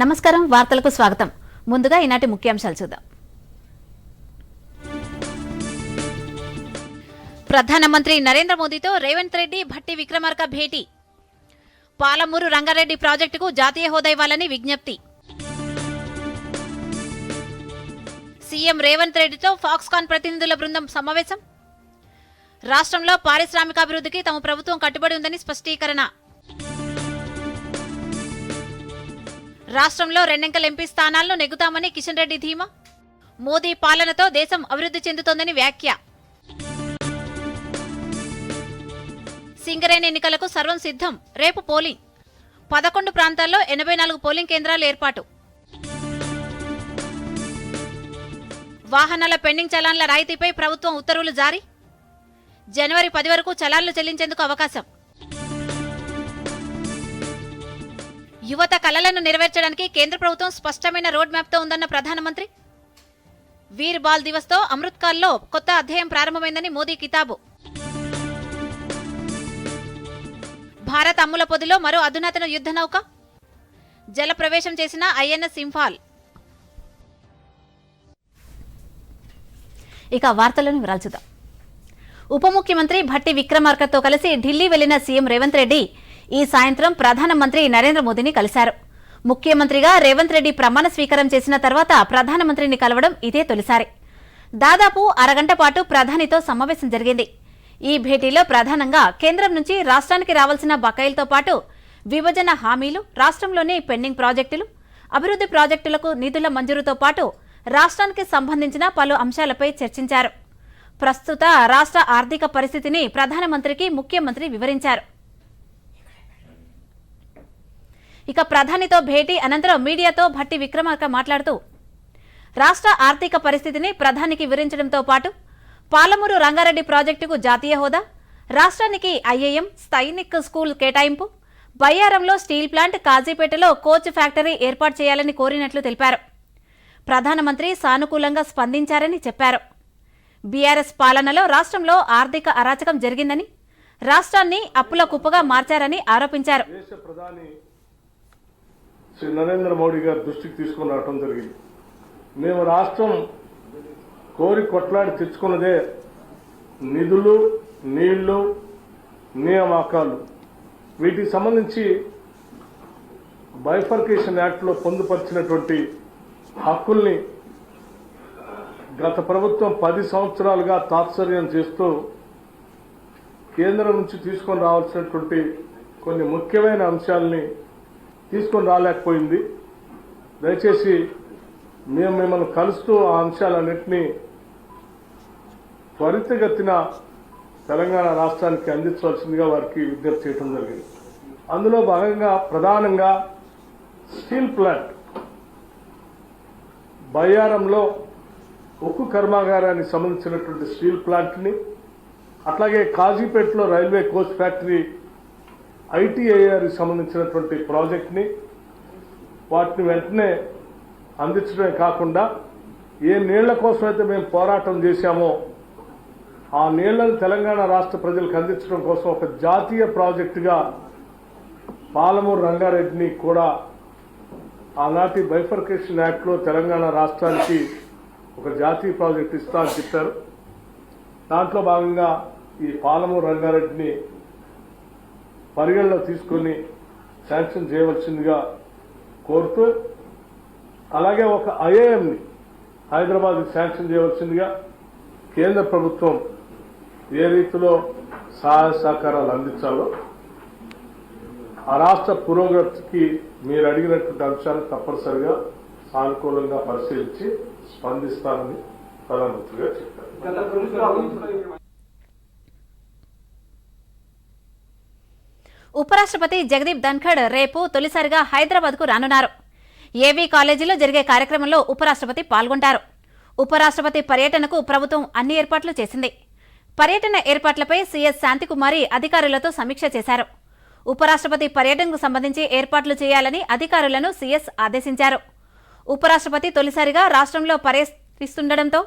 నమస్కారం వార్తలకు స్వాగతం. ముందుగా ఈనాటి ముఖ్యాంశాలు చూద్దాం. ప్రధానమంత్రి నరేంద్ర మోదీతో రేవంత్ రెడ్డి భట్టి విక్రమార్క భేటీ. పాలమూరు రంగారెడ్డి ప్రాజెక్టుకు జాతీయ హోదా ఇవ్వాలని విజ్ఞప్తి. సీఎం రేవంత్ రెడ్డితో ఫాక్స్కాన్ ప్రతినిధుల బృందం సమావేశం. రాష్ట్రంలో పారిశ్రామికాభివృద్ధికి తమ ప్రభుత్వం కట్టుబడి ఉందని స్పష్టీకరణ. రాష్ట్రంలో రెండంకెల ఎంపీ స్థానాలను నెగ్గుతామని కిషన్ రెడ్డి ధీమా. మోదీ పాలనతో దేశం అభివృద్ధి చెందుతోందని వ్యాఖ్య. సింగరేణి ఎన్నికలకు సర్వం సిద్ధం. రేపు పోలింగ్. 11 ప్రాంతాల్లో 84 పోలింగ్ కేంద్రాలు ఏర్పాటు. వాహనాల పెండింగ్ చలాన్ల రాయితీపై ప్రభుత్వం ఉత్తర్వులు జారీ. జనవరి 10 వరకు చలాన్లు చెల్లించేందుకు అవకాశం. యువత కలలను నెరవేర్చడానికి కేంద్ర ప్రభుత్వం స్పష్టమైన రోడ్ మ్యాప్తో ఉందన్న ప్రధానమంత్రి. వీర్ బాల్ దివస్తో అమృత్కాల్లో కొత్త అధ్యాయం ప్రారంభమైందని మోదీ కితాబు. భారత్ అమ్ముల పొదిలో మరో అధునాతన యుద్ధ నౌక. జల ప్రవేశం చేసిన ఐఎన్ఎస్ ఇంఫాల్. ఇక వార్తలను వివరాలు చూద్దాం. ఉప ముఖ్యమంత్రి భట్టి విక్రమార్కతో కలిసి ఢిల్లీ వెళ్లిన సీఎం రేవంత్ రెడ్డి ఈ సాయంత్రం ప్రధానమంత్రి నరేంద్ర మోదీని కలిశారు. ముఖ్యమంత్రిగా రేవంత్ రెడ్డి ప్రమాణ స్వీకారం చేసిన తర్వాత ప్రధానమంత్రిని కలవడం ఇదే తొలిసారి. దాదాపు అరగంట పాటు ప్రధానితో సమావేశం జరిగింది. ఈ భేటీలో ప్రధానంగా కేంద్రం నుంచి రాష్ట్రానికి రావాల్సిన బకాయిలతో పాటు విభజన హామీలు, రాష్ట్రంలోని పెండింగ్ ప్రాజెక్టులు, అభివృద్ధి ప్రాజెక్టులకు నిధుల మంజూరుతో పాటు రాష్ట్రానికి సంబంధించిన పలు అంశాలపై చర్చించారు. ప్రస్తుత రాష్ట్ర ఆర్థిక పరిస్థితిని ప్రధానమంత్రికి ముఖ్యమంత్రి వివరించారు. ఇక ప్రధానితో భేటీ అనంతరం మీడియాతో భట్టి విక్రమార్క మాట్లాడుతూ రాష్ట్ర ఆర్థిక పరిస్థితిని ప్రధానికి వివరించడంతో పాటు పాలమూరు రంగారెడ్డి ప్రాజెక్టుకు జాతీయ హోదా, రాష్ట్రానికి ఐఐఎం సైనిక్ స్కూల్ కేటాయింపు, బయ్యారంలో స్టీల్ ప్లాంట్, కాజీపేటలో కోచ్ ఫ్యాక్టరీ ఏర్పాటు చేయాలని కోరినట్లు తెలిపారు. ప్రధానమంత్రి సానుకూలంగా స్పందించారని చెప్పారు. బీఆర్ఎస్ పాలనలో రాష్ట్రంలో ఆర్థిక అరాచకం జరిగిందని, రాష్ట్రాన్ని అప్పుల కుప్పగా మార్చారని ఆరోపించారు. శ్రీ నరేంద్ర మోడీ గారి దృష్టికి తీసుకుని రావడం జరిగింది. మేము రాష్ట్రం కోరి కొట్లాడి తెచ్చుకున్నదే నిధులు, నీళ్లు, నియామకాలు. వీటికి సంబంధించి బైఫర్కేషన్ యాక్ట్లో పొందుపరిచినటువంటి హక్కుల్ని గత ప్రభుత్వం 10 సంవత్సరాలుగా తాత్సర్యం చేస్తూ కేంద్రం నుంచి తీసుకొని రావాల్సినటువంటి కొన్ని ముఖ్యమైన అంశాలని తీసుకొని రాలేకపోయింది. దయచేసి మేము మిమ్మల్ని కలుస్తూ ఆ అంశాలన్నింటినీ త్వరితగతిన తెలంగాణ రాష్ట్రానికి అందించవలసిందిగా వారికి విజ్ఞప్తి చేయడం జరిగింది. అందులో భాగంగా ప్రధానంగా స్టీల్ ప్లాంట్, బయ్యారంలో ఉక్కు కర్మాగారానికి సంబంధించినటువంటి స్టీల్ ప్లాంట్ని, అట్లాగే కాజీపేటలో రైల్వే కోచ్ ఫ్యాక్టరీ, ఐటీఐఆర్కి సంబంధించినటువంటి ప్రాజెక్ట్ని వాటిని వెంటనే అందించడమే కాకుండా ఏ నీళ్ల కోసమైతే మేము పోరాటం చేశామో ఆ నీళ్లను తెలంగాణ రాష్ట్ర ప్రజలకు అందించడం కోసం ఒక జాతీయ ప్రాజెక్టుగా పాలమూరు రంగారెడ్డిని కూడా ఆనాటి బైఫర్కేషన్ యాక్ట్లో తెలంగాణ రాష్ట్రానికి ఒక జాతీయ ప్రాజెక్టు ఇస్తా అని చెప్పారు. దాంట్లో భాగంగా ఈ పాలమూరు రంగారెడ్డిని పరిగణలో తీసుకుని శాంక్షన్ చేయవలసిందిగా కోరుతూ, అలాగే ఒక ఐఐఎంని హైదరాబాద్కి శాంక్షన్ చేయవలసిందిగా కేంద్ర ప్రభుత్వం ఏ రీతిలో సహాయ సహకారాలు అందించాలో ఆ రాష్ట్ర పురోగతికి మీరు అడిగినటువంటి అంశాలు తప్పనిసరిగా సానుకూలంగా పరిశీలించి స్పందిస్తానని ప్రధానమంత్రిగా చెప్పారు. ఉపరాష్ట్రపతి జగదీప్ ధన్ఖడ్ రేపు తొలిసారిగా హైదరాబాద్కు రానున్నారు. ఏవీ కాలేజీలో జరిగే కార్యక్రమంలో ఉపరాష్ట్రపతి పాల్గొంటారు. ఉపరాష్ట్రపతి పర్యటనకు ప్రభుత్వం అన్ని ఏర్పాట్లు చేసింది. పర్యటన ఏర్పాట్లపై సీఎస్ శాంతికుమారి అధికారులతో సమీక్ష చేశారు. ఉపరాష్ట్రపతి పర్యటనకు సంబంధించి ఏర్పాట్లు చేయాలని అధికారులను సీఎస్ ఆదేశించారు. ఉపరాష్ట్రపతి తొలిసారిగా రాష్ట్రంలో పర్యటిస్తుండటంతో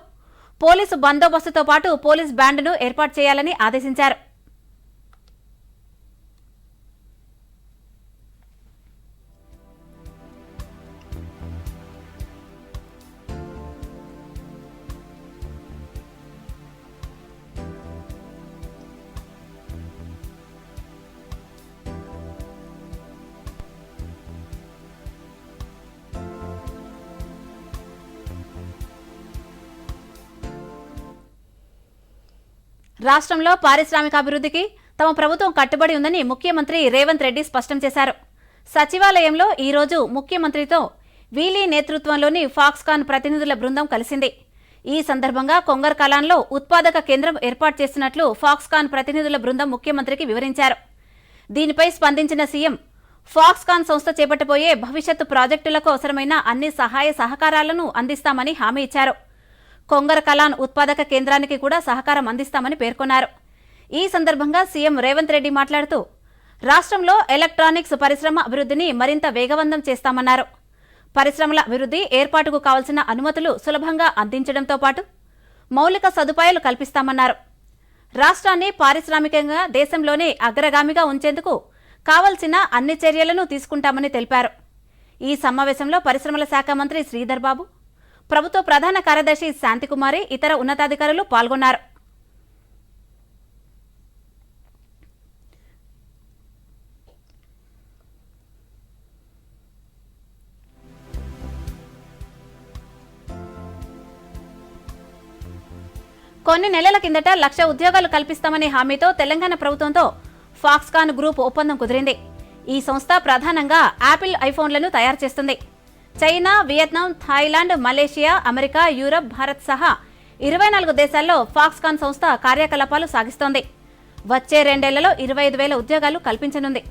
పోలీసు బందోబస్తుతో పాటు పోలీస్ బ్యాండ్ను ఏర్పాటు చేయాలని ఆదేశించారు. రాష్ట్రంలో పారిశ్రామికాభివృద్ధికి తమ ప్రభుత్వం కట్టుబడి ఉందని ముఖ్యమంత్రి రేవంత్ రెడ్డి స్పష్టం చేశారు. సచివాలయంలో ఈరోజు ముఖ్యమంత్రితో వీలీ నేతృత్వంలోని ఫాక్స్కాన్ ప్రతినిధుల బృందం కలిసింది. ఈ సందర్భంగా కొంగర్ కలాన్లో ఉత్పాదక కేంద్రం ఏర్పాటు చేస్తున్నట్లు ఫాక్స్కాన్ ప్రతినిధుల బృందం ముఖ్యమంత్రికి వివరించారు. దీనిపై స్పందించిన సీఎం ఫాక్స్కాన్ సంస్థ చేపట్టబోయే భవిష్యత్తు ప్రాజెక్టులకు అవసరమైన అన్ని సహాయ సహకారాలను అందిస్తామని హామీ ఇచ్చారు. కొంగర్ కలాన్ ఉత్పాదక కేంద్రానికి కూడా సహకారం అందిస్తామని పేర్కొన్నారు. ఈ సందర్భంగా సీఎం రేవంత్ రెడ్డి మాట్లాడుతూ రాష్ట్రంలో ఎలక్ట్రానిక్స్ పరిశ్రమ అభివృద్ధిని మరింత వేగవంతం చేస్తామన్నారు. పరిశ్రమల అభివృద్ధి ఏర్పాటుకు కావాల్సిన అనుమతులు సులభంగా అందించడంతో పాటు మౌలిక సదుపాయాలు కల్పిస్తామన్నారు. రాష్ట్రాన్ని పారిశ్రామికంగా దేశంలోనే అగ్రగామిగా ఉంచేందుకు కావలసిన అన్ని చర్యలను తీసుకుంటామని తెలిపారు. ఈ సమావేశంలో పరిశ్రమల శాఖ మంత్రి శ్రీధర్ బాబు, ప్రభుత్వ ప్రధాన కార్యదర్శి శాంతికుమారి, ఇతర ఉన్నతాధికారులు పాల్గొన్నారు. కొన్ని నెలల కిందట 1,00,000 ఉద్యోగాలు కల్పిస్తామనే హామీతో తెలంగాణ ప్రభుత్వంతో ఫాక్స్కాన్ గ్రూప్ ఒప్పందం కుదిరింది. ఈ సంస్థ ప్రధానంగా యాపిల్ ఐఫోన్లను తయారు చేస్తుంది. China, Vietnam, Thailand, Malaysia, America, Europe, Bharat సహా 24 దేశాల్లో ఫాక్స్కాన్ సంస్థ కార్యకలాపాలు సాగిస్తోంది. వచ్చే 2 ఏళ్లలో 25,000 ఉద్యోగాలు కల్పించనుంది.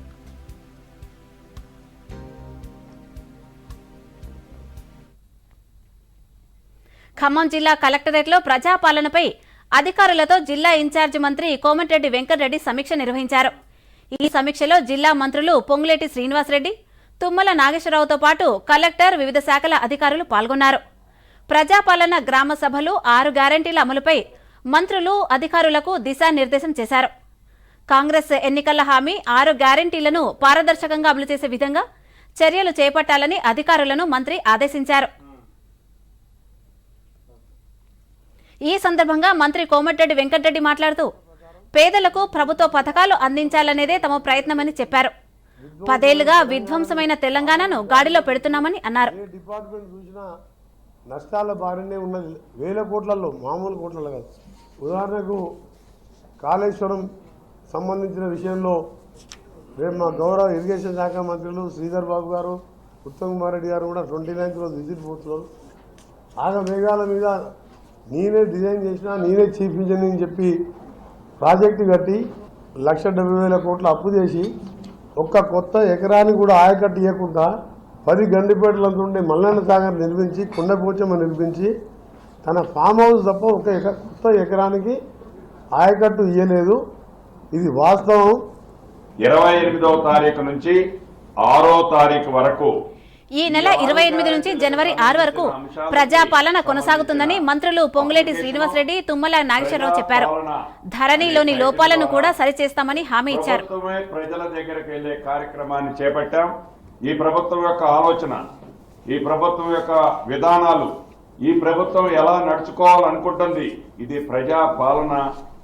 ఖమ్మం జిల్లా కలెక్టరేట్లో ప్రజాపాలనపై అధికారులతో జిల్లా ఇన్ఛార్జి మంత్రి కోమటిరెడ్డి వెంకటరెడ్డి సమీక్ష నిర్వహించారు. ఈ సమీక్షలో జిల్లా మంత్రులు పొంగులేటి శ్రీనివాసరెడ్డి, తుమ్మల నాగేశ్వరరావుతో పాటు కలెక్టర్, వివిధ శాఖల అధికారులు పాల్గొన్నారు. ప్రజాపాలన గ్రామ సభలు, 6 గ్యారంటీల అమలుపై మంత్రులు అధికారులకు దిశానిర్దేశం చేశారు. కాంగ్రెస్ ఎన్నికల హామీ 6 గ్యారంటీలను పారదర్శకంగా అమలు చేసే విధంగా చర్యలు చేపట్టాలని అధికారులను మంత్రి ఆదేశించారు. ఈ సందర్భంగా మంత్రి కోమటిరెడ్డి వెంకటరెడ్డి మాట్లాడుతూ పేదలకు ప్రభుత్వ పథకాలు అందించాలనేదే తమ ప్రయత్నమని చెప్పారు. 10 ఏళ్లుగా విధ్వంసమైన తెలంగాణను గాడిలో పెడుతున్నామని అన్నారు. డిపార్ట్మెంట్ చూసినా నష్టాల బారినే ఉన్నది, వేల కోట్లలో, మామూలు కోట్లలో కాదు. ఉదాహరణకు కాళేశ్వరం సంబంధించిన విషయంలో రేపు మా గౌరవ ఇరిగేషన్ శాఖ మంత్రులు శ్రీధర్ బాబు గారు, ఉత్తమ్ కుమార్ రెడ్డి గారు కూడా 29th రోజు విజిట్ పోతున్నారు. మేఘాల మీద నేనే డిజైన్ చేసినా, నేనే చీఫ్ ఇంజనీర్ అని చెప్పి ప్రాజెక్టు కట్టి 1,70,000 కోట్ల అప్పు చేసి ఒక్క కొత్త ఎకరానికి కూడా ఆయకట్టు ఇవ్వకుండా 10 గండిపేటలంతా ఉండే మల్లన్న సాగర్ నిర్మించి, కొండపోచమ్మ నిర్మించి తన ఫామ్ హౌస్ తప్ప ఒక కొత్త ఎకరానికి ఆయకట్టు ఇవ్వలేదు. ఇది వాస్తవం. 28వ తారీఖు నుంచి 6వ తారీఖు వరకు, ఈ నెల 28 నుంచి జనవరి 6 వరకు ప్రజాపాలన కొనసాగుతుందని మంత్రులు పొంగులేటి శ్రీనివాసరెడ్డి, తుమ్మల నాగేశ్వరరావు చెప్పారు. ధరణిలోని లోపాలను కూడా సరిచేస్తామని హామీ ఇచ్చారు. ప్రజల దగ్గరకు వెళ్లే కార్యక్రమాన్ని చేపట్టాం. ఈ ప్రభుత్వం యొక్క ఆలోచన, ఈ ప్రభుత్వం యొక్క విధానాలు, ఈ ప్రభుత్వం ఎలా నడుచుకోవాలనుకుంటుంది, ఇది ప్రజాపాలన,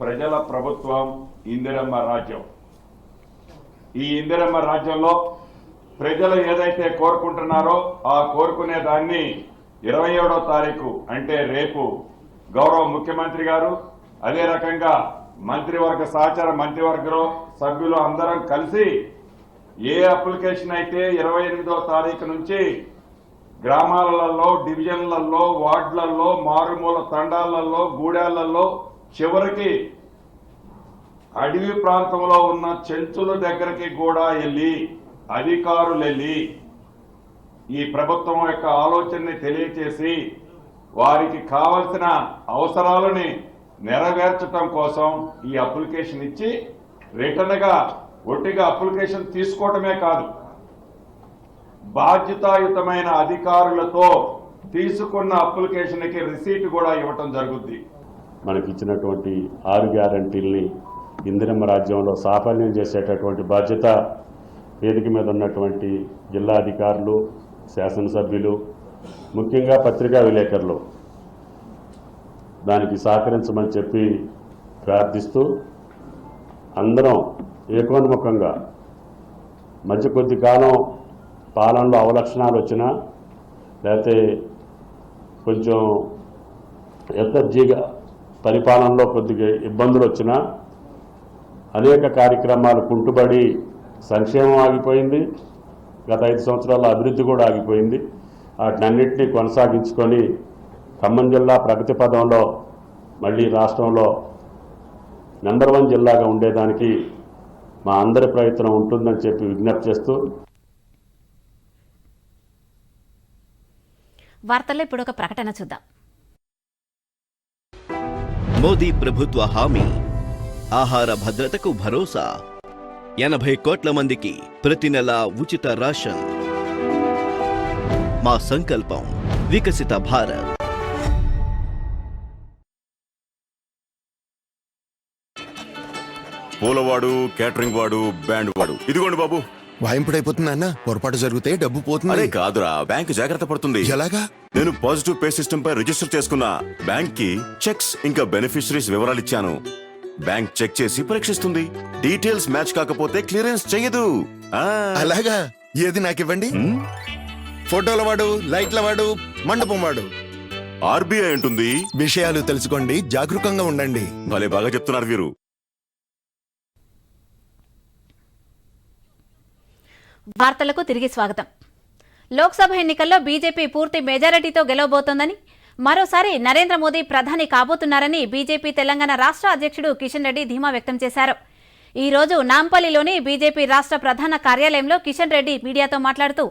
ప్రజల ప్రభుత్వం, ఇందిరమ్మ రాజ్యం. ఈ ఇందిరమ్మ రాజ్యంలో ప్రజలు ఏదైతే కోరుకుంటున్నారో ఆ కోరుకునే దాన్ని 27వ తారీఖు అంటే రేపు గౌరవ ముఖ్యమంత్రి గారు, అదే రకంగా మంత్రివర్గ సహచార మంత్రివర్గంలో సభ్యులు అందరం కలిసి ఏ అప్లికేషన్ అయితే 28వ తారీఖు నుంచి గ్రామాలలో, డివిజన్లలో, వార్డులలో, మారుమూల తండాలలో, గూడాలలో, చివరికి అడవి ప్రాంతంలో ఉన్న చెంచుల దగ్గరికి కూడా వెళ్ళి అధికారులు వెళ్ళి ఈ ప్రభుత్వం యొక్క ఆలోచనని తెలియచేసి వారికి కావలసిన అవసరాలని నెరవేర్చడం కోసం ఈ అప్లికేషన్ ఇచ్చి రిటర్న్ గా ఒట్టిగా అప్లికేషన్ తీసుకోవటమే కాదు, బాధ్యతాయుతమైన అధికారులతో తీసుకున్న అప్లికేషన్కి రిసీట్ కూడా ఇవ్వటం జరుగుద్ది. మనకి ఇచ్చినటువంటి 6 గ్యారంటీల్ని ఇందిరమ్మ రాజ్యంలో సాఫల్యం చేసేటటువంటి బాధ్యత వేదిక మీద ఉన్నటువంటి జిల్లా అధికారులు, శాసనసభ్యులు, ముఖ్యంగా పత్రికా విలేకరులు దానికి సహకరించమని చెప్పి ప్రార్థిస్తూ అందరం ఏకోన్ముఖంగా మధ్య కొద్ది కాలం పాలనలో అవలక్షణాలు వచ్చినా లేకపోతే కొంచెం ఎత్తర్జీగా పరిపాలనలో కొద్దిగా ఇబ్బందులు వచ్చినా అనేక కార్యక్రమాలు కుంటుబడి సంక్షేమం ఆగిపోయింది. గత 5 సంవత్సరాల అభివృద్ధి కూడా ఆగిపోయింది. వాటినన్నింటినీ కొనసాగించుకొని ఖమ్మం జిల్లా ప్రగతి పదంలో మళ్ళీ రాష్ట్రంలో నెంబర్ 1 జిల్లాగా ఉండేదానికి మా అందరి ప్రయత్నం ఉంటుందని చెప్పి విజ్ఞప్తి చేస్తూ వార్తల్లో ఇప్పుడు ఒక ప్రకటన చూద్దాం. మోదీ ప్రభుత్వ హామీ ఆహార భద్రతకు భరోసా. 80 కోట్ల మందికి ప్రతి నెల ఉచిత రేషన్. మా సంకల్పం వికసిత భారత్. పూలవాడు, కేటరింగ్ వాడు, బ్యాండ్ వాడు, ఇదిగోండి బాబు. వాయింపుడైపోతుంది అన్న. పొరపాటు జరిగితే డబ్బు అరే పోతుంది. కాదురా, బ్యాంక్ జాగ్రత్త పడుతుంది. ఎలాగా? నేను పాజిటివ్ పే సిస్టమ్ పై రిజిస్టర్ చేసుకున్నా. బ్యాంక్ కి చెక్స్ ఇంకా బెనిఫిషరీస్ వివరాలు ఇచ్చాను. బ్యాంక్ చెక్ చేసి పరీక్షిస్తుంది. డీటెయిల్స్ మ్యాచ్ కాకపోతే క్లియరెన్స్ చెయ్యదు. అలాగా? ఏది నాకివ్వండి. ఫోటోల వాడు, లైట్ల వాడు, మండపం వాడు. ఆర్బీఐ ఉంటుంది. విషయాలు తెలుసుకోండి, జాగరూకంగా ఉండండి. భలే బాగా చెప్తున్నారు వీరు. వార్తలకు తిరిగి స్వాగతం. లోక్సభ ఎన్నికల్లో బీజేపీ పూర్తి మెజారిటీతో గెలవబోతోందని, మరోసారి నరేంద్ర మోదీ ప్రధాని కాబోతున్నారని బీజేపీ తెలంగాణ రాష్ట్ర అధ్యక్షుడు కిషన్ రెడ్డి ధీమా వ్యక్తం చేశారు. ఈ రోజు నాంపల్లిలోని బీజేపీ రాష్ట్ర ప్రధాన కార్యాలయంలో కిషన్ రెడ్డి మీడియాతో మాట్లాడుతూ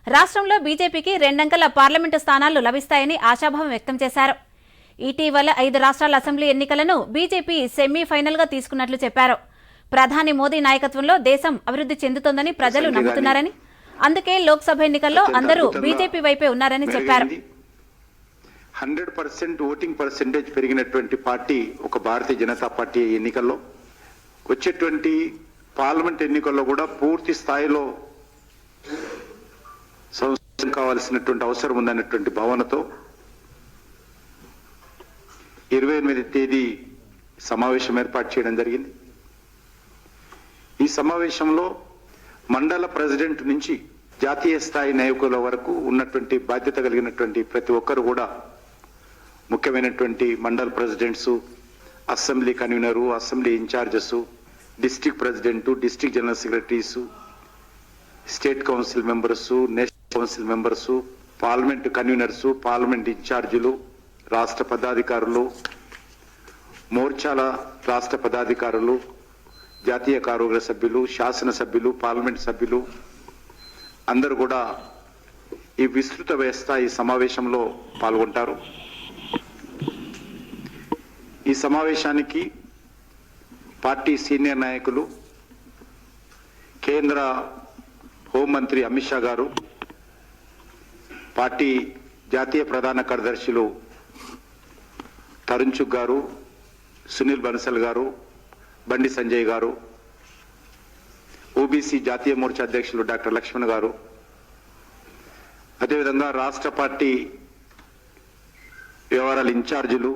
రాష్ట్రంలో బీజేపీకి 2 అంకెల పార్లమెంటు స్థానాలు లభిస్తాయని ఆశాభావం వ్యక్తం చేశారు. ఇటీవల 5 రాష్ట్రాల అసెంబ్లీ ఎన్నికలను బీజేపీ సెమీఫైనల్గా తీసుకున్నట్లు చెప్పారు. ప్రధాని మోదీ నాయకత్వంలో దేశం అభివృద్ధి చెందుతోందని ప్రజలు నమ్ముతున్నారని, అందుకే లోక్సభ ఎన్నికల్లో అందరూ బీజేపీ వైపే ఉన్నారని చెప్పారు. 100% ఓటింగ్ పర్సెంటేజ్ పెరిగినటువంటి పార్టీ ఒక భారతీయ జనతా పార్టీ. ఎన్నికల్లో వచ్చేటువంటి పార్లమెంట్ ఎన్నికల్లో కూడా పూర్తి స్థాయిలో సంస్థ కావాల్సినటువంటి అవసరం ఉందన్నటువంటి భావనతో 28వ తేదీ సమావేశం ఏర్పాటు చేయడం జరిగింది. ఈ సమావేశంలో మండల ప్రెసిడెంట్ నుంచి జాతీయ స్థాయి నాయకుల వరకు ఉన్నటువంటి బాధ్యత కలిగినటువంటి ప్రతి ఒక్కరు కూడా, ముఖ్యమైనటువంటి mandal presidents, assembly convener, assembly incharges, district president, district general secretaries, state council members, national council members, parliament conveners, parliament ఇన్ఛార్జీలు, రాష్ట్ర పదాధికారులు, మోర్చాల రాష్ట్ర పదాధికారులు, జాతీయ కార్యవర్గ సభ్యులు, శాసనసభ్యులు, పార్లమెంట్ సభ్యులు అందరూ కూడా ఈ విస్తృత స్థాయి సమావేశంలో పాల్గొంటారు. ఈ సమావేశానికి పార్టీ సీనియర్ నాయకులు, కేంద్ర హోంమంత్రి అమిత్ షా గారు, పార్టీ జాతీయ ప్రధాన కార్యదర్శులు తరుణ్ చుగ్ గారు, సునీల్ బన్సల్ గారు, బండి సంజయ్ గారు, ఓబీసీ జాతీయ మోర్చా అధ్యక్షులు డాక్టర్ లక్ష్మణ్ గారు, అదేవిధంగా రాష్ట్ర పార్టీ వ్యవహారాల ఇన్ఛార్జీలు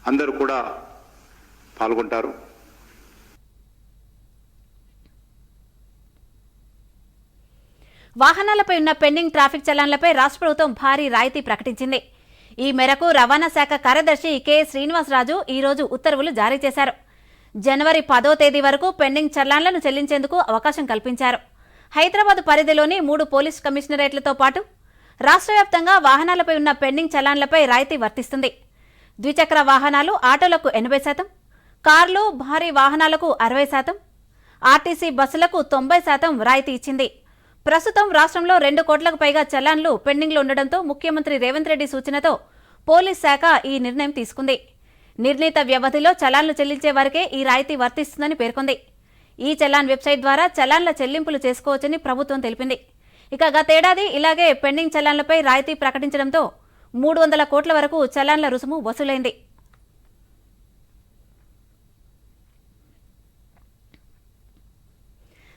అందరూ కూడా పాల్గొంటారు. వాహనాలపై ఉన్న పెండింగ్ ట్రాఫిక్ చలాన్లపై రాష్ట్ర ప్రభుత్వం భారీ రాయితీ ప్రకటించింది. ఈ మేరకు రవాణా శాఖ కార్యదర్శి కె శ్రీనివాసరాజు ఈ రోజు ఉత్తర్వులు జారీ చేశారు. జనవరి 10వ తేదీ వరకు పెండింగ్ చలాన్లను చెల్లించేందుకు అవకాశం కల్పించారు. హైదరాబాద్ పరిధిలోని 3 పోలీస్ కమిషనరేట్లతో పాటు రాష్ట్ర వ్యాప్తంగా వాహనాలపై ఉన్న పెండింగ్ చలాన్లపై రాయితీ వర్తిస్తుంది. ద్విచక్ర వాహనాలు, ఆటోలకు 80%, కార్లు, భారీ వాహనాలకు 60%, ఆర్టీసీ బస్సులకు 90% రాయితీ ఇచ్చింది. ప్రస్తుతం రాష్ట్రంలో 2 కోట్లకు పైగా చలాన్లు పెండింగ్లో ఉండడంతో ముఖ్యమంత్రి రేవంత్ రెడ్డి సూచనతో పోలీస్ శాఖ ఈ నిర్ణయం తీసుకుంది. నిర్ణీత వ్యవధిలో చలాన్లు చెల్లించే వారికే ఈ రాయితీ వర్తిస్తుందని పేర్కొంది. ఈ చలాన్ వెబ్సైట్ ద్వారా చలాన్ల చెల్లింపులు చేసుకోవచ్చని ప్రభుత్వం తెలిపింది. ఇక గతేడాది ఇలాగే పెండింగ్ చలాన్లపై రాయితీ ప్రకటించడంతో 300 కోట్ల వరకు చలాన్ల రుసుము వసూలైంది.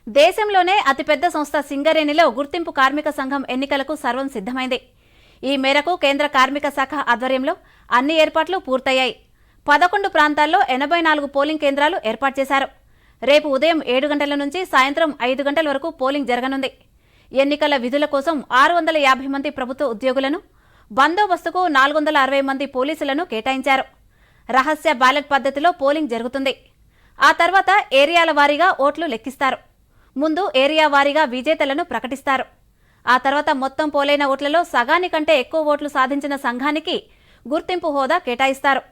దేశంలోనే అతిపెద్ద సంస్థ సింగరేణిలో గుర్తింపు కార్మిక సంఘం ఎన్నికలకు సర్వం సిద్ధమైంది. ఈ మేరకు కేంద్ర కార్మిక శాఖ ఆధ్వర్యంలో అన్ని ఏర్పాట్లు పూర్తయ్యాయి. 11 ప్రాంతాల్లో 84 పోలింగ్ కేంద్రాలు ఏర్పాటు చేశారు. రేపు ఉదయం 7 గంటల నుంచి సాయంత్రం 5 గంటల వరకు పోలింగ్ జరగనుంది. ఎన్నికల విధుల కోసం 650 మంది ప్రభుత్వ ఉద్యోగులను, బందోబస్తుకు 460 మంది పోలీసులను కేటాయించారు. రహస్య బ్యాలెట్ పద్ధతిలో పోలింగ్ జరుగుతుంది. ఆ తర్వాత ఏరియాల వారీగా ఓట్లు లెక్కిస్తారు. ముందు ఏరియా వారీగా విజేతలను ప్రకటిస్తారు. ఆ తర్వాత మొత్తం పోలైన ఓట్లలో సగానికంటే ఎక్కువ ఓట్లు సాధించిన సంఘానికి గుర్తింపు హోదా కేటాయిస్తారు.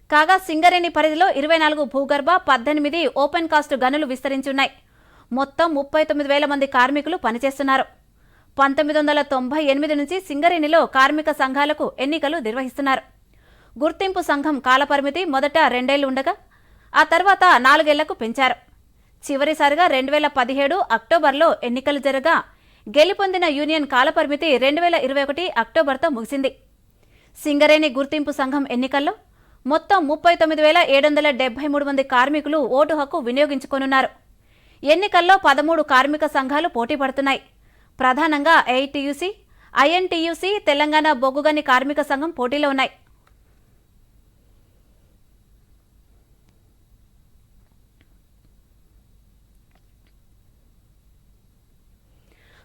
కాగా సింగరేణి పరిధిలో 24 భూగర్భ, 18 ఓపెన్ కాస్ట్ గనులు విస్తరించున్నాయి. మొత్తం 39,000 మంది కార్మికులు పనిచేస్తున్నారు. 1998 నుంచి సింగరేణిలో కార్మిక సంఘాలకు ఎన్నికలు నిర్వహిస్తున్నారు. గుర్తింపు సంఘం కాలపరిమితి మొదట 2 ఏళ్లు ఉండగా ఆ తర్వాత 4 ఏళ్లకు పెంచారు. చివరిసారిగా 2017 అక్టోబర్లో ఎన్నికలు జరగా గెలుపొందిన యూనియన్ కాలపరిమితి 2021 అక్టోబర్తో ముగిసింది. సింగరేణి గుర్తింపు సంఘం ఎన్నికల్లో మొత్తం 39,773 మంది కార్మికులు ఓటు హక్కు వినియోగించుకోనున్నారు. ఎన్నికల్లో 13 కార్మిక సంఘాలు పోటీ పడుతున్నాయి. ప్రధానంగా ఏఐటీయూసీ, ఐఎన్టీయూసీ, తెలంగాణ బొగ్గుగని కార్మిక సంఘం పోటీలో ఉన్నాయి.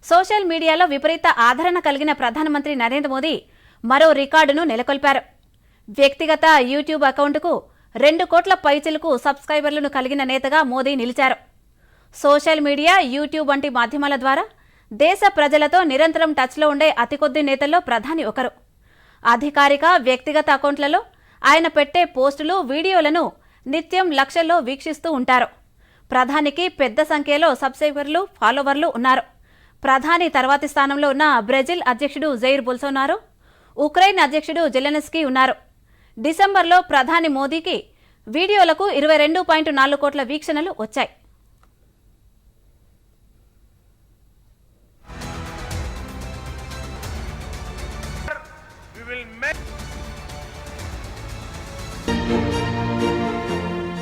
సోషల్ మీడియాలో విపరీత ఆదరణ కలిగిన ప్రధానమంత్రి నరేంద్ర మోదీ మరో రికార్డును నెలకొల్పారు. వ్యక్తిగత యూట్యూబ్ అకౌంట్కు 2 కోట్ల పైచిలకు సబ్స్క్రైబర్లను కలిగిన నేతగా మోదీ నిలిచారు. సోషల్ మీడియా, యూట్యూబ్ వంటి మాధ్యమాల ద్వారా దేశ ప్రజలతో నిరంతరం టచ్లో ఉండే అతి కొద్ది నేతల్లో ప్రధాని ఒకరు. అధికారిక, వ్యక్తిగత అకౌంట్లలో ఆయన పెట్టే పోస్టులు, వీడియోలను నిత్యం లక్షల్లో వీక్షిస్తూ ఉంటారు. ప్రధానికి పెద్ద సంఖ్యలో సబ్స్క్రైబర్లు, ఫాలోవర్లు ఉన్నారు. ప్రధాని తర్వాతి స్థానంలో ఉన్న బ్రెజిల్ అధ్యక్షుడు జైర్ బొల్సోనారో, ఉక్రెయిన్ అధ్యక్షుడు జెలెన్స్కీ ఉన్నారు. డిసెంబర్లో ప్రధాని మోదీకి వీడియోలకు 22.4 కోట్ల వీక్షణలు వచ్చాయి.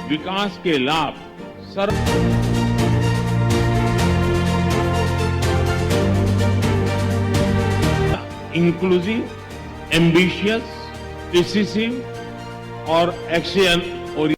विकास के लाभ इंक्लूसिव, एम्बिशियस, डिसिसिव और एक्शन और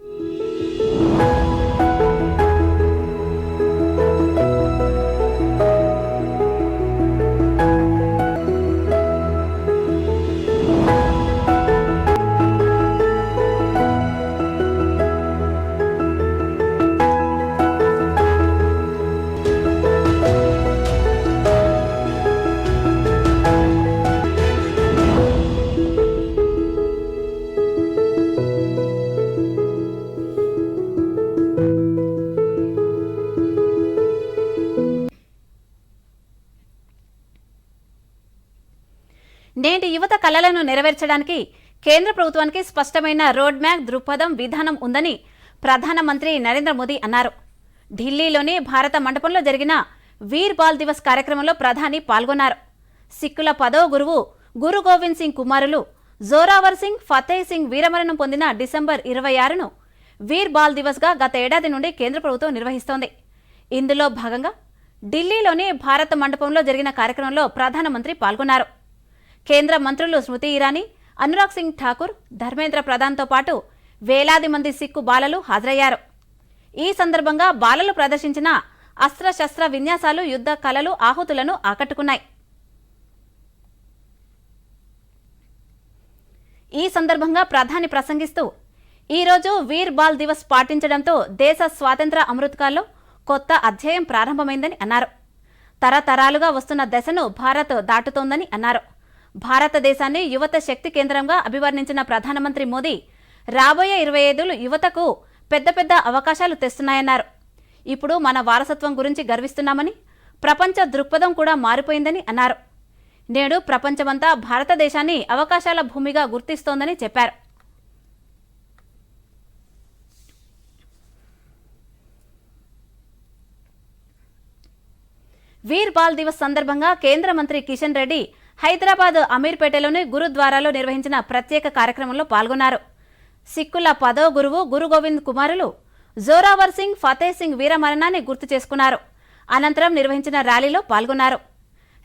నేటి యువత కలలను నెరవేర్చడానికి కేంద్ర ప్రభుత్వానికి స్పష్టమైన రోడ్ మ్యాప్, దృక్పథం, విధానం ఉందని ప్రధానమంత్రి నరేంద్ర మోదీ అన్నారు. ఢిల్లీలోని భారత మండపంలో జరిగిన వీర్ బాల్ దివస్ కార్యక్రమంలో ప్రధాని పాల్గొన్నారు. సిక్కుల 10వ గురువు గురు గోవింద్ సింగ్ కుమారులు జోరావర్ సింగ్, ఫతే సింగ్ వీరమరణం పొందిన డిసెంబర్ 26ను వీర్ బాల్ దివస్గా గత ఏడాది నుండి కేంద్ర ప్రభుత్వం నిర్వహిస్తోంది. ఇందులో భాగంగా ఢిల్లీలోని భారత మండపంలో జరిగిన కార్యక్రమంలో ప్రధానమంత్రి పాల్గొన్నారు. కేంద్ర మంత్రులు స్మృతి ఇరానీ, అనురాగ్ సింగ్ ఠాకూర్, ధర్మేంద్ర ప్రధాన్తో పాటు వేలాది మంది సిక్కు బాలలు హాజరయ్యారు. ఈ సందర్భంగా బాలలు ప్రదర్శించిన అస్త్రశస్త్ర విన్యాసాలు, యుద్ధ కళలు ఆహుతులను ఆకట్టుకున్నాయి. ఈ సందర్భంగా ప్రధాని ప్రసంగిస్తూ, ఈరోజు వీర్ బాల్ దివస్ పాటించడంతో దేశ స్వాతంత్ర అమృతకాల్లో కొత్త అధ్యాయం ప్రారంభమైందని అన్నారు. తరతరాలుగా వస్తున్న దశను భారత్ దాటుతోందని అన్నారు. భారతదేశాన్ని యువత శక్తి కేంద్రంగా అభివర్ణించిన ప్రధానమంత్రి మోదీ రాబోయే 25 ఏళ్లు యువతకు పెద్ద పెద్ద అవకాశాలు తెస్తున్నాయన్నారు. ఇప్పుడు మన వారసత్వం గురించి గర్విస్తున్నామని, ప్రపంచ దృక్పథం కూడా మారిపోయిందని అన్నారు. నేడు ప్రపంచమంతా భారతదేశాన్ని అవకాశాల భూమిగా గుర్తిస్తోందని చెప్పారు. వీర్ బాల్ దివస్ సందర్భంగా కేంద్ర మంత్రి కిషన్ రెడ్డి హైదరాబాద్ అమీర్పేటలోని గురుద్వారాలో నిర్వహించిన ప్రత్యేక కార్యక్రమంలో పాల్గొన్నారు. సిక్కుల 10వ గురువు గురు గోవింద్ కుమారులు జోరావర్ సింగ్, ఫతే సింగ్ వీరమరణాన్ని గుర్తు చేసుకున్నారు. అనంతరం నిర్వహించిన ర్యాలీలో పాల్గొన్నారు.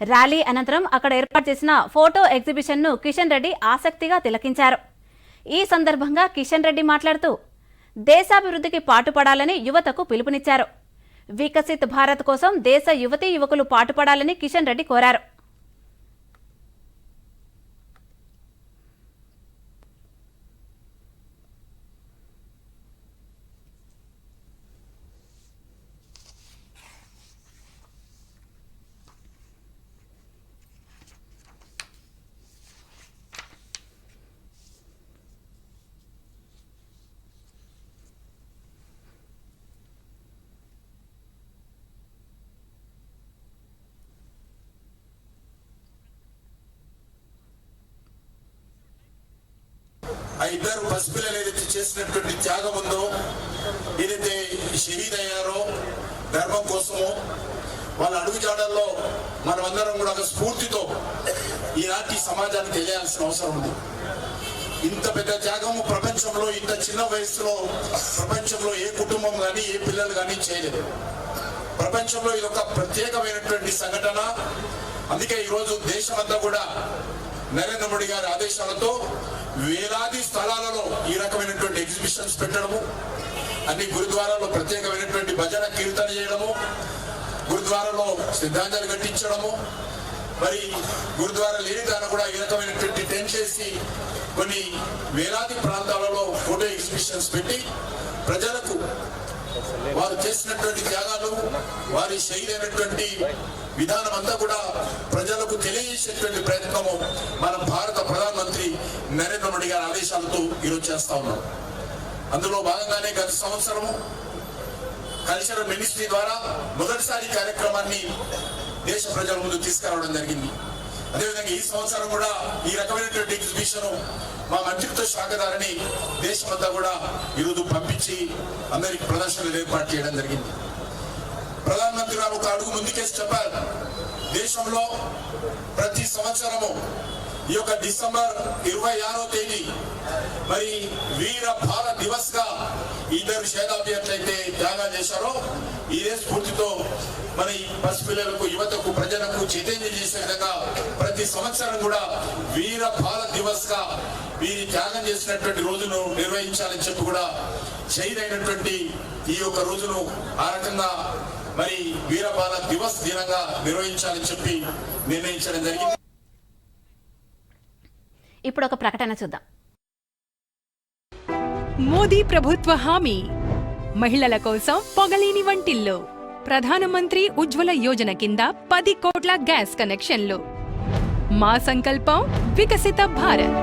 ర్యాలీ అనంతరం అక్కడ ఏర్పాటు చేసిన ఫోటో ఎగ్జిబిషన్ను కిషన్ రెడ్డి ఆసక్తిగా తిలకించారు. ఈ సందర్భంగా కిషన్ రెడ్డి మాట్లాడుతూ దేశాభివృద్ధికి పాటుపడాలని యువతకు పిలుపునిచ్చారు. వికసిత్ భారత్ కోసం దేశ యువతీ యువకులు పాటుపడాలని కిషన్ రెడ్డి కోరారు. ఆ ఇద్దరు పసిపిల్లలు ఏదైతే చేసినటువంటి త్యాగం ఉందో, ఏదైతే షహీద్ అయ్యారో ధర్మం కోసమో, వాళ్ళ అడుగుజాడల్లో మనమందరం కూడా ఒక స్ఫూర్తితో ఈనాటి సమాజానికి తెలియాల్సిన అవసరం ఉంది. ఇంత పెద్ద త్యాగము ప్రపంచంలో ఇంత చిన్న వయసులో ప్రపంచంలో ఏ కుటుంబం కానీ ఏ పిల్లలు కానీ చేయలేదు. ప్రపంచంలో ఇది ఒక ప్రత్యేకమైనటువంటి సంఘటన. అందుకే ఈరోజు దేశమంతా కూడా నరేంద్ర మోడీ గారి ఆదేశాలతో వేలాది స్థలాలలో ఈ రకమైనటువంటి ఎగ్జిబిషన్స్ పెట్టడము, అన్ని గురుద్వారాల్లో ప్రత్యేకమైనటువంటి భజన కీర్తన చేయడము, గురుద్వారాలో శ్రద్ధాంజలి ఘటించడము, మరి గురుద్వారా లేని దాన్ని కూడా ఈ రకమైనటువంటి టెంట్ వేసి కొన్ని వేలాది ప్రాంతాలలో ఫోటో ఎగ్జిబిషన్స్ పెట్టి ప్రజలకు వారు చేసినటువంటి త్యాగాలు, వారి షహీద్ అయినటువంటి విధానం అంతా కూడా ప్రజలకు తెలియజేసేటువంటి ప్రయత్నము మన భారత ప్రధానమంత్రి నరేంద్ర మోడీ గారి ఆదేశాలతో ఈరోజు చేస్తా ఉన్నాం. అందులో భాగంగానే గత సంవత్సరము కల్చరల్ మినిస్ట్రీ ద్వారా మొదటిసారి కార్యక్రమాన్ని దేశ ప్రజల ముందు తీసుకురావడం జరిగింది. అదేవిధంగా ఈ సంవత్సరం కూడా ఈ రకమైనటువంటి ఎగ్జిబిషన్ మా మంత్రిత్వ శాఖ ద్వారాని దేశమంతా కూడా ఈరోజు పంపించి అందరికి ప్రదర్శనలు ఏర్పాటు చేయడం జరిగింది. ప్రధానమంత్రి గారు ఒక అడుగు ముందుకేసి చెప్పారు. దేశంలో ప్రతి సంవత్సరము ఈ యొక్క డిసెంబర్ 26వ తేదీ మరి వీర భారత్ దివస్ గా ఇద్దరు షహీదాలు ఎట్లయితే త్యాగాలు చేశారో, ఇదే స్ఫూర్తితో మరి పసిపిల్లలకు, యువతకు, ప్రజలకు చైతన్యం చేసే విధంగా ప్రతి సంవత్సరం కూడా వీర భారత్ దివస్ గా వీరి త్యాగం చేసినటువంటి రోజును నిర్వహించాలని చెప్పి కూడా షహీద్ అయినటువంటి ఈ యొక్క రోజును ఆ రకంగా మరి వీర భారత్ దివస్ దినంగా నిర్వహించాలని చెప్పి నిర్ణయించడం జరిగింది. ఇప్పుడు ఒక ప్రకటన చూద్దాం. మోదీ ప్రభుత్వ హామీ మహిళల కోసం పొగలేని వంటిల్లు. ప్రధానమంత్రి ఉజ్వల యోజన కింద 10 కోట్ల గ్యాస్ కనెక్షన్లు. మా సంకల్పం వికసిత భారత్.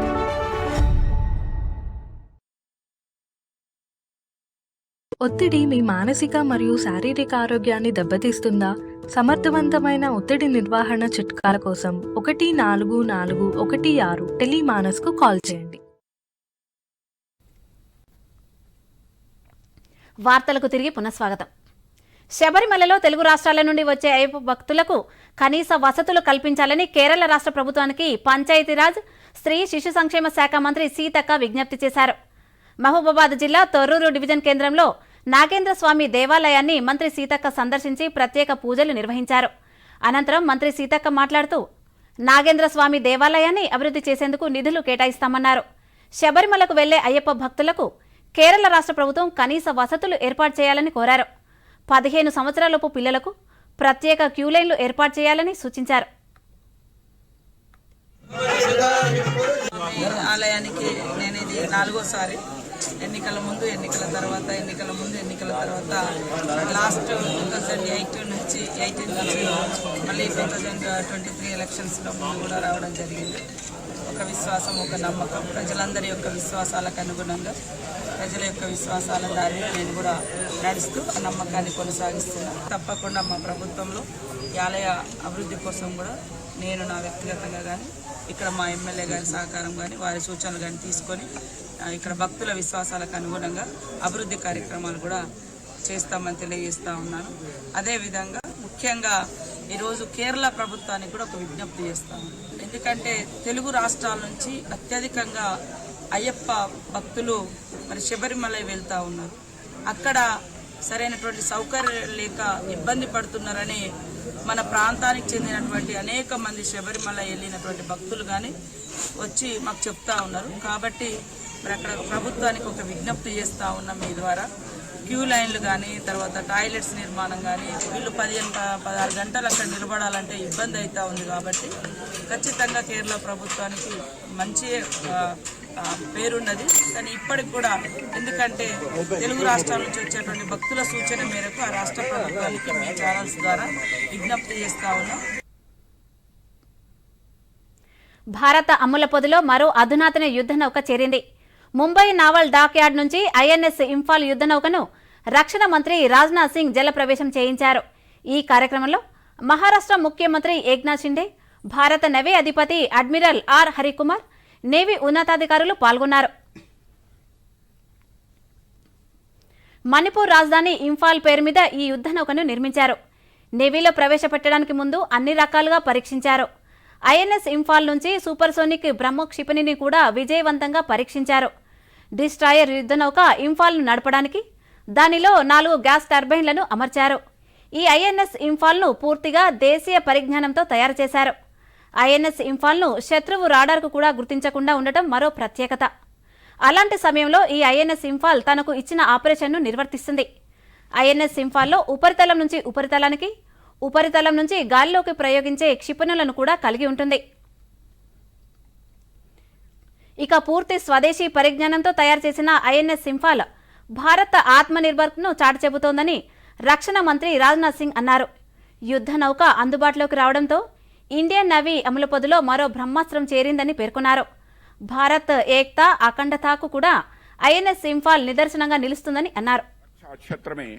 ఒత్తిడి మీ మానసిక మరియు శారీరక ఆరోగ్యాన్ని దెబ్బతీస్తుందా? సమర్థవంతమైన ఒత్తిడి నిర్వహణ చిట్కాల కోసం 14416 టెలిమానస్కు కాల్ చేయండి. వార్తలకు తిరిగి పునఃస్వాగతం. శబరిమలలో తెలుగు రాష్ట్రాల నుండి వచ్చే అయ్యప్ప భక్తులకు కనీస వసతులు కల్పించాలని కేరళ రాష్ట్ర ప్రభుత్వానికి పంచాయతీరాజ్, స్త్రీ శిశు సంక్షేమ శాఖ మంత్రి సీతక్క విజ్ఞప్తి చేశారు. మహబూబాబాద్ జిల్లా తొర్రూరు డివిజన్ కేంద్రంలో నాగేంద్ర స్వామి దేవాలయాన్ని మంత్రి సీతక్క సందర్శించి ప్రత్యేక పూజలు నిర్వహించారు. అనంతరం మంత్రి సీతక్క మాట్లాడుతూ నాగేంద్ర స్వామి దేవాలయాన్ని అభివృద్ధి చేసేందుకు నిధులు కేటాయిస్తామన్నారు. శబరిమలకు వెళ్లే అయ్యప్ప భక్తులకు కేరళ రాష్ట్ర ప్రభుత్వం కనీస వసతులు ఏర్పాటు చేయాలని కోరారు. 15 సంవత్సరాలలోపు పిల్లలకు ప్రత్యేక క్యూలైన్లు ఏర్పాటు చేయాలని సూచించారు. ఆలయానికి నేను ఇది 4వసారి. ఎన్నికల ముందు, ఎన్నికల తర్వాత, ఎన్నికల ముందు, ఎన్నికల తర్వాత లాస్ట్ 2008 నుంచి 18 నుంచి మళ్ళీ 2023 ఎలక్షన్స్లో ముందు కూడా రావడం జరిగింది. ఒక విశ్వాసం, ఒక నమ్మకం, ప్రజలందరి యొక్క విశ్వాసాలకు అనుగుణంగా, ప్రజల యొక్క విశ్వాసాల దారిలో నేను కూడా నడుస్తూ ఆ నమ్మకాన్ని కొనసాగిస్తున్నాను. తప్పకుండా మా ప్రభుత్వంలో ఈ ఆలయ అభివృద్ధి కోసం కూడా నేను నా వ్యక్తిగతంగా కానీ, ఇక్కడ మా ఎమ్మెల్యే గారి సహకారం కానీ, వారి సూచనలు కానీ తీసుకొని ఇక్కడ భక్తుల విశ్వాసాలకు అనుగుణంగా అభివృద్ధి కార్యక్రమాలు కూడా చేస్తామని తెలియజేస్తూ ఉన్నాను. అదేవిధంగా ముఖ్యంగా ఈరోజు కేరళ ప్రభుత్వానికి కూడా ఒక విజ్ఞప్తి చేస్తాము. ఎందుకంటే తెలుగు రాష్ట్రాల నుంచి అత్యధికంగా అయ్యప్ప భక్తులు మరి శబరిమల వెళ్తూ ఉన్నారు. అక్కడ సరైనటువంటి సౌకర్యం లేక ఇబ్బంది పడుతున్నారని మన ప్రాంతానికి చెందినటువంటి అనేక మంది శబరిమల వెళ్ళినటువంటి భక్తులు కానీ వచ్చి మాకు చెప్తా ఉన్నారు. కాబట్టి మరి అక్కడ ప్రభుత్వానికి ఒక విజ్ఞప్తి చేస్తూ ఉన్నాం మీ ద్వారా. క్యూ లైన్లు కానీ, తర్వాత టాయిలెట్స్ నిర్మాణం కానీ, వీళ్ళు 15-16 గంటలు అక్కడ నిలబడాలంటే ఇబ్బంది అవుతూ ఉంది. కాబట్టి ఖచ్చితంగా కేరళ ప్రభుత్వానికి మంచి పేరున్నది. కానీ ఇప్పటికి కూడా ఎందుకంటే తెలుగు రాష్ట్రాల నుంచి వచ్చేటువంటి భక్తుల సూచన మేరకు ఆ రాష్ట్ర ప్రభుత్వానికి మీ ఛానల్స్ ద్వారా విజ్ఞప్తి చేస్తా ఉన్నాం. భారత అమ్ముల పొదిలో మరో అధునాతన యుద్ధ నౌక చేరింది. ముంబై నావల్ డాక్ యార్డ్ నుంచి ఐఎన్ఎస్ ఇంఫాల్ యుద్ధ నౌకను రక్షణ మంత్రి రాజ్నాథ్ సింగ్ జలప్రవేశం చేయించారు. ఈ కార్యక్రమంలో మహారాష్ట్ర ముఖ్యమంత్రి ఏక్నాథ్ షిండే, భారత నేవీ అధిపతి అడ్మిరల్ ఆర్ హరికుమార్, నేవీ ఉన్నతాధికారులు పాల్గొన్నారు. మణిపూర్ రాజధాని ఇంఫాల్ పేరు మీద ఈ యుద్ధ నౌకను నిర్మించారు. నేవీలో ప్రవేశపెట్టడానికి ముందు అన్ని రకాలుగా పరీక్షించారు. ఐఎన్ఎస్ ఇంఫాల్ నుంచి సూపర్సోనిక్ బ్రహ్మోస్ క్షిపణిని కూడా విజయవంతంగా పరీక్షించారు. డిస్ట్రాయర్ యుద్ధ నౌక ఇంఫాల్ను నడపడానికి దానిలో 4 గ్యాస్ టర్బైన్లను అమర్చారు. ఈ ఐఎన్ఎస్ ఇంఫాల్ను పూర్తిగా దేశీయ పరిజ్ఞానంతో తయారు చేశారు. ఐఎన్ఎస్ ఇంఫాల్ను శత్రువు రాడార్కు కూడా గుర్తించకుండా ఉండటం మరో ప్రత్యేకత. అలాంటి సమయంలో ఈ ఐఎన్ఎస్ ఇంఫాల్ తనకు ఇచ్చిన ఆపరేషన్ను నిర్వర్తిస్తుంది. ఐఎన్ఎస్ ఇంఫాల్లో ఉపరితలం నుంచి ఉపరితలానికి, ఉపరితలం నుంచి గాలిలోకి ప్రయోగించే క్షిపణులను కూడా కలిగి ఉంటుంది. ఇక పూర్తి స్వదేశీ పరిజ్ఞానంతో తయారు చేసిన ఐఎన్ఎస్ ఇంఫాల్ భారత ఆత్మనిర్భర్ను చాటి చెబుతోందని రక్షణ మంత్రి రాజ్నాథ్ సింగ్ అన్నారు. యుద్ధ నౌక అందుబాటులోకి రావడంతో ఇండియన్ నేవీ అమలు పొదిలో మరో బ్రహ్మాస్త్రం చేరిందని పేర్కొన్నారు. భారత్ ఏక్తా అఖండతాకు కూడా ఐఎన్ఎస్ ఇంఫాల్ నిదర్శనంగా నిలుస్తుందని అన్నారు. क्षेत्र में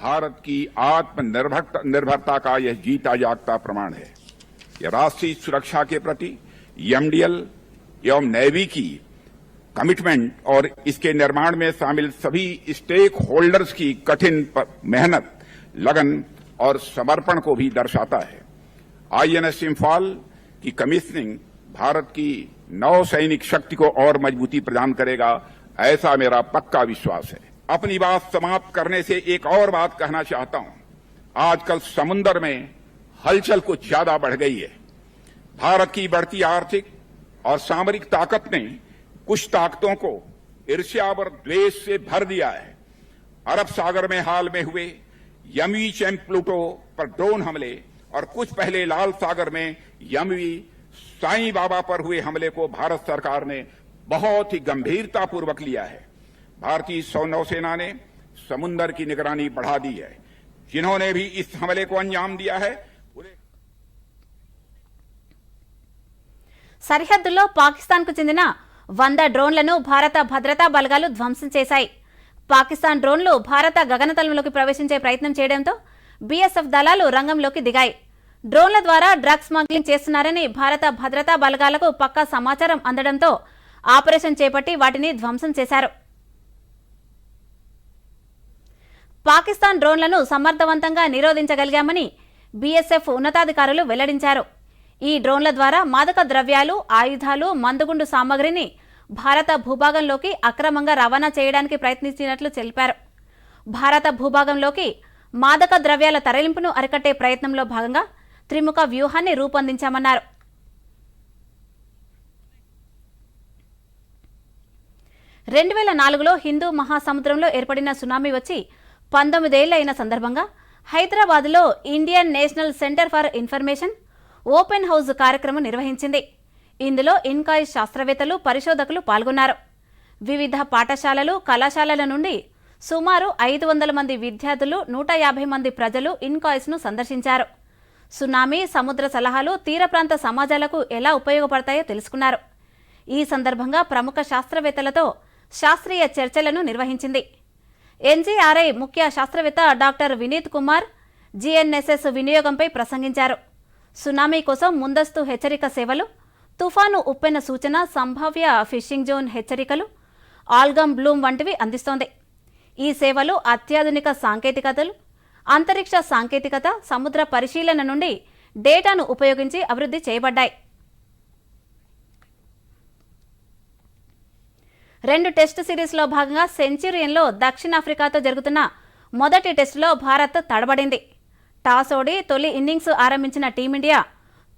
भारत की आत्मनिर्भरता का यह जीता जागता प्रमाण है. यह राष्ट्रीय सुरक्षा के प्रति एमडीएल एवं नेवी की कमिटमेंट और इसके निर्माण में शामिल सभी स्टेक होल्डर्स की कठिन मेहनत, लगन और समर्पण को भी दर्शाता है. आईएनएस इंफाल की कमीशनिंग भारत की नौसैनिक शक्ति को और मजबूती प्रदान करेगा, ऐसा मेरा पक्का विश्वास है. अपनी बात समाप्त करने से एक और बात कहना चाहता हूं. आजकल समुद्र में हलचल कुछ ज्यादा बढ़ गई है. भारत की बढ़ती आर्थिक और सामरिक ताकत ने कुछ ताकतों को ईर्ष्या और द्वेष से भर दिया है. अरब सागर में हाल में हुए यमवी चैम प्लूटो पर ड्रोन हमले और कुछ पहले लाल सागर में यमवी साईं बाबा पर हुए हमले को भारत सरकार ने बहुत ही गंभीरतापूर्वक लिया है. भारतीय नौसेना ने समुद्र की निगरानी बढ़ा दी है. जिन्होंने भी इस हमले को अंजाम दिया है సరిహద్దుల్లో పాకిస్తాన్కు చెందిన 100 డ్రోన్లను భారత భద్రతా బలగాలు ధ్వంసం చేశాయి. పాకిస్తాన్ డ్రోన్లు భారత గగనతలంలోకి ప్రవేశించే ప్రయత్నం చేయడంతో బీఎస్ఎఫ్ దళాలు రంగంలోకి దిగాయి. డ్రోన్ల ద్వారా డ్రగ్స్ స్మగ్లింగ్ చేస్తున్నారని భారత భద్రతా బలగాలకు పక్కా సమాచారం అందడంతో ఆపరేషన్ చేపట్టి వాటిని ధ్వంసం చేశారు. పాకిస్తాన్ డ్రోన్లను సమర్థవంతంగా నిరోధించగలిగామని బీఎస్ఎఫ్ ఉన్నతాధికారులు వెల్లడించారు. ఈ డ్రోన్ల ద్వారా మాదక ద్రవ్యాలు, ఆయుధాలు, మందుగుండు సామగ్రిని భారత భూభాగంలోకి అక్రమంగా రవాణా చేయడానికి ప్రయత్నించినట్లు తెలిపారు. భారత భూభాగంలోకి మాదక ద్రవ్యాల తరలింపును అరికట్టే ప్రయత్నంలో భాగంగా త్రిముఖ వ్యూహాన్ని రూపొందించామన్నారు. రెండు 2004లో హిందూ మహాసముద్రంలో ఏర్పడిన సునామీ వచ్చి 19 ఏళ్లు అయిన సందర్భంగా హైదరాబాద్లో Indian national centre for information open house కార్యక్రమం నిర్వహించింది. ఇందులో ఇన్కాయ్ శాస్త్రవేత్తలు, పరిశోధకులు పాల్గొన్నారు. వివిధ పాఠశాలలు, కళాశాలల నుండి సుమారు 500 మంది విద్యార్థులు, 150 మంది ప్రజలు ఇన్కాయ్స్ను సందర్శించారు. సునామీ, సముద్ర సలహాలు తీర ప్రాంత సమాజాలకు ఎలా ఉపయోగపడతాయో తెలుసుకున్నారు. ఈ సందర్భంగా ప్రముఖ శాస్త్రవేత్తలతో శాస్త్రీయ చర్చలను నిర్వహించింది. ఎన్జీఆర్ఐ ముఖ్య శాస్త్రవేత్త డాక్టర్ వినీత్ కుమార్ జీఎన్ఎస్ఎస్ వినియోగంపై ప్రసంగించారు. సునామీ కోసం ముందస్తు హెచ్చరిక సేవలు, తుఫాను ఉప్పెన సూచన, సంభావ్య ఫిషింగ్ జోన్ హెచ్చరికలు, ఆల్గమ్ బ్లూమ్ వంటివి అందిస్తోంది. ఈ సేవలు అత్యాధునిక సాంకేతికతలు, అంతరిక్ష సాంకేతికత, సముద్ర పరిశీలన నుండి డేటాను ఉపయోగించి అభివృద్ధి చేయబడ్డాయి. 2 టెస్టు సిరీస్లో భాగంగా సెంచురియన్లో దక్షిణాఫ్రికాతో జరుగుతున్న మొదటి టెస్టులో భారత్ తడబడింది. టాస్ ఓడి తొలి ఇన్నింగ్స్ ఆరంభించిన టీమిండియా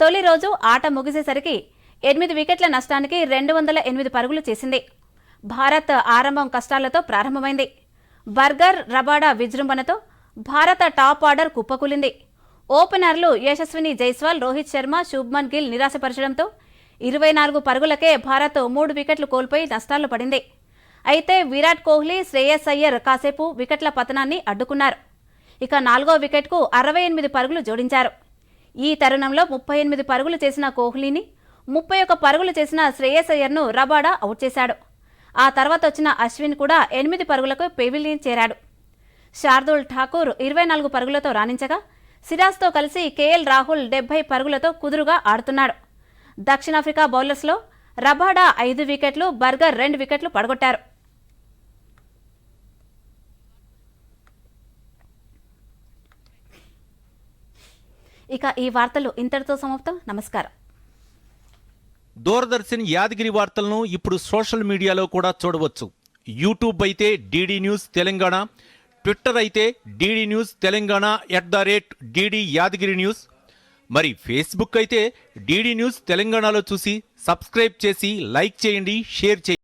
తొలి రోజు ఆట ముగిసేసరికి 8 వికెట్ల నష్టానికి 208 పరుగులు చేసింది. భారత్ ఆరంభం కష్టాలతో ప్రారంభమైంది. బర్గర్, రబాడా విజృంభణతో భారత టాప్ ఆర్డర్ కుప్పకూలింది. ఓపెనర్లు యశస్విని జైస్వాల్, రోహిత్ శర్మ, శుభ్మన్ గిల్ నిరాశపరచడంతో 24 పరుగులకే భారత్ 3 వికెట్లు కోల్పోయి నష్టాల్లో పడింది. అయితే విరాట్ కోహ్లీ, శ్రేయస్ అయ్యర్ కాసేపు వికెట్ల పతనాన్ని అడ్డుకున్నారు. ఇక 4వ వికెట్కు 68 పరుగులు జోడించారు. ఈ తరుణంలో 38 పరుగులు చేసిన కోహ్లీని, 31 పరుగులు చేసిన శ్రేయస్ అయ్యర్ను రబాడా అవుట్ చేశాడు. ఆ తర్వాత వచ్చిన అశ్విన్ కూడా 8 పరుగులకు పెవిలియన్ చేరాడు. శార్దూల్ ఠాకూర్ 24 పరుగులతో రాణించగా సిరాజ్తో కలిసి కేఎల్ రాహుల్ 70 పరుగులతో కుదురుగా ఆడుతున్నాడు. దక్షిణాఫ్రికా బౌలర్స్లో రబాడా 5 వికెట్లు, బర్గర్ 2 వికెట్లు పడగొట్టారు. ఇక ఈ వార్తలు ఇంతటితో సమాప్తం. నమస్కారం. దూరదర్శన్ యాదగిరి వార్తలను ఇప్పుడు సోషల్ మీడియాలో కూడా చూడవచ్చు. యూట్యూబ్ అయితే DD న్యూస్ తెలంగాణ, ట్విట్టర్ అయితే DD news Telangana @DD Yadagiri news, మరి ఫేస్బుక్ అయితే DD న్యూస్ తెలంగాణలో చూసి సబ్స్క్రైబ్ చేసి లైక్ చేయండి, షేర్ చేయండి.